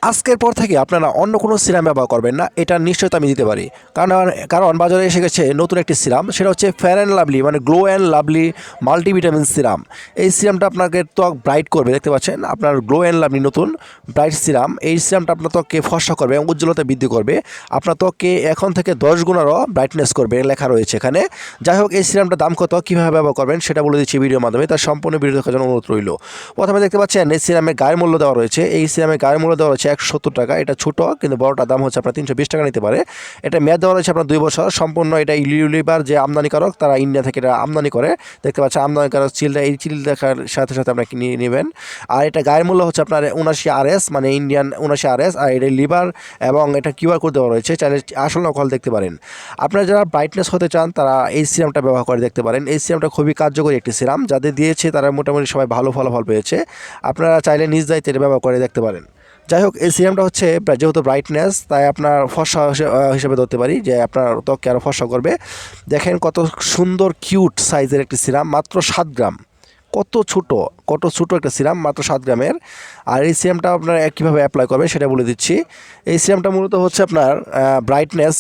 আজকের পর থেকে আপনারা অন্য কোনো সিরাম ব্যবহার করবেন না, এটা নিশ্চয়তা আমি দিতে পারি। কারণ বাজারে এসে গেছে নতুন একটি সিরাম, সেটা হচ্ছে ফেয়ার অ্যান্ড লাভলি মানে glow and lovely multivitamin serum. এই সিরামটা আপনাকে ত্বক ব্রাইট করবে, দেখতে পাচ্ছেন আপনার গ্লো অ্যান্ড লাভলি নতুন ব্রাইট সিরাম। এই সিরামটা আপনার ত্বককে ফর্সা করবে এবং উজ্জ্বলতা বৃদ্ধি করবে, আপনার ত্বককে এখন থেকে 10 গুণারও ব্রাইটনেস করবে, লেখা রয়েছে এখানে। যাই হোক, এই সিরামটার দাম কত, কীভাবে ব্যবহার করবেন সেটা বলে দিচ্ছি ভিডিওর মাধ্যমে, তার সম্পূর্ণ ভিডিও দেখার জন্য অনুরোধ রইল। প্রথমে দেখতে পাচ্ছেন এই সিরামের গায়ের মূল্য দেওয়া রয়েছে। এই সিরামের গায়ের মূল্য দেওয়া রয়েছে 170 টাকা। এটা ছোট কিন্তু বড়টার দাম হচ্ছে আপনার 320 টাকা নিতে পারে। এটা মেয়াদ দেওয়া রয়েছে আপনার 2 বছর। সম্পূর্ণ এটা ইউনিলিভার যে আমদানিকারক, তারা ইন্ডিয়া থেকে এটা আমদানি করে, দেখতে পাচ্ছেন আমদানিকারক চিলটা, এই চিল দেখার সাথে সাথে আপনাকে নিয়ে নেবেন। আর এটা গায়ের মূল্য হচ্ছে আপনার 79 RS মানে ইন্ডিয়ান 79 RS। আর এটা লিভার এবং এটা কিউআর কোড দেওয়া রয়েছে, চাইলে আসল নকল দেখতে পারেন। আপনারা যারা ব্রাইটনেস হতে চান তারা এই সিরামটা ব্যবহার করে দেখতে পারেন। এই সিরামটা খুবই কার্যকরী একটি সিরাম, যাদের দিয়েছে তারা মোটামুটি সবাই ভালো ফলাফল পেয়েছে। আপনারা চাইলে নিজ দায়িত্বে এটা ব্যবহার করে দেখতে পারেন। যাই হোক, এই সিরামটা হচ্ছে যেহেতু ব্রাইটনেস, তাই আপনার ফর্সা হিসেবে ধরতে পারি যে আপনার ত্বককে আরও ফর্সা করবে। দেখেন কত সুন্দর কিউট সাইজের একটি সিরাম, মাত্র 7 গ্রাম। কত ছোটো একটা সিরাম, মাত্র 7 গ্রামের। আর এই সিরামটা আপনার কীভাবে অ্যাপ্লাই করবেন সেটা বলে দিচ্ছি। এই সিরামটা মূলত হচ্ছে আপনার ব্রাইটনেস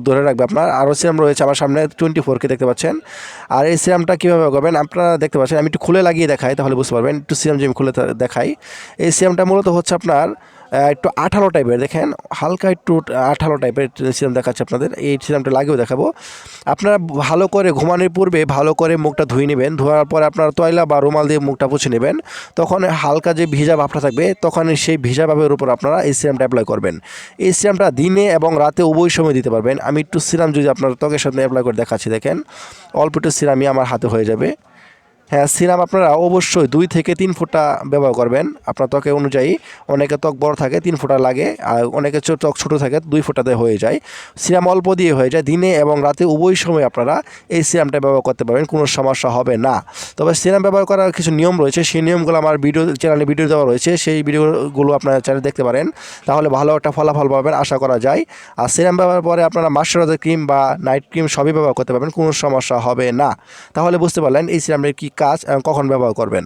ধরে রাখবে। আপনার আরও সিরাম রয়েছে আমার সামনে 24K দেখতে পাচ্ছেন। আর এই সিরামটা কীভাবে করবেন আপনারা দেখতে পাচ্ছেন, আমি একটু খুলে লাগিয়ে দেখাই তাহলে বুঝতে পারবেন। একটু সিরাম যে আমি খুলে দেখাই, এই সিরামটা মূলত হচ্ছে আপনার একটু আঠালো টাইপের, দেখেন হালকা একটু আঠালো টাইপের সিরাম দেখাচ্ছে আপনাদের। এই সিরামটা লাগিয়েও দেখাবো। আপনারা ভালো করে ঘুমানোর পূর্বে ভালো করে মুখটা ধুয়ে নেবেন। ধোয়ার পর আপনার তয়লা বা রুমাল দিয়ে মুখটা মুছে নেবেন। তখন হালকা যে ভিজা ভাবটা থাকবে, তখন সেই ভিজা ভাবের উপর আপনারা এই সিরামটা অ্যাপ্লাই করবেন। এই সিরামটা দিনে এবং রাতে উভয় সময় দিতে পারবেন। আমি একটু সিরাম যদি আপনার ত্বকের সাথে অ্যাপ্লাই করে দেখাচ্ছি, দেখেন অল্প একটু সিরামই আমার হাতে হয়ে যাবে। হ্যাঁ, সিরাম আপনারা অবশ্যই 2 থেকে 3 ফোঁটা ব্যবহার করবেন আপনার ত্বকের অনুযায়ী। অনেকে ত্বক বড় থাকে 3 ফোঁটা লাগে, আর অনেকে ত্বক ছোটো থাকে 2 ফোঁটাতে হয়ে যায়। সিরাম অল্প দিয়ে হয়ে যায়। দিনে এবং রাতে উভয় সময় আপনারা এই সিরামটা ব্যবহার করতে পারবেন, কোনো সমস্যা হবে না। তবে সিরাম ব্যবহার করার কিছু নিয়ম রয়েছে, সেই নিয়মগুলো আমার চ্যানেলে ভিডিও দেওয়া রয়েছে, সেই ভিডিওগুলো আপনারা চ্যানেলে দেখতে পারেন, তাহলে ভালো একটা ফলাফল পাবেন আশা করা যায়। আর সিরাম ব্যবহার পরে আপনারা ময়েশ্চারাইজার ক্রিম বা নাইট ক্রিম সবই ব্যবহার করতে পারবেন, কোনো সমস্যা হবে না। তাহলে বুঝতে পারলেন এই সিরামের কী কাজ এবং কখন ব্যবহার করবেন।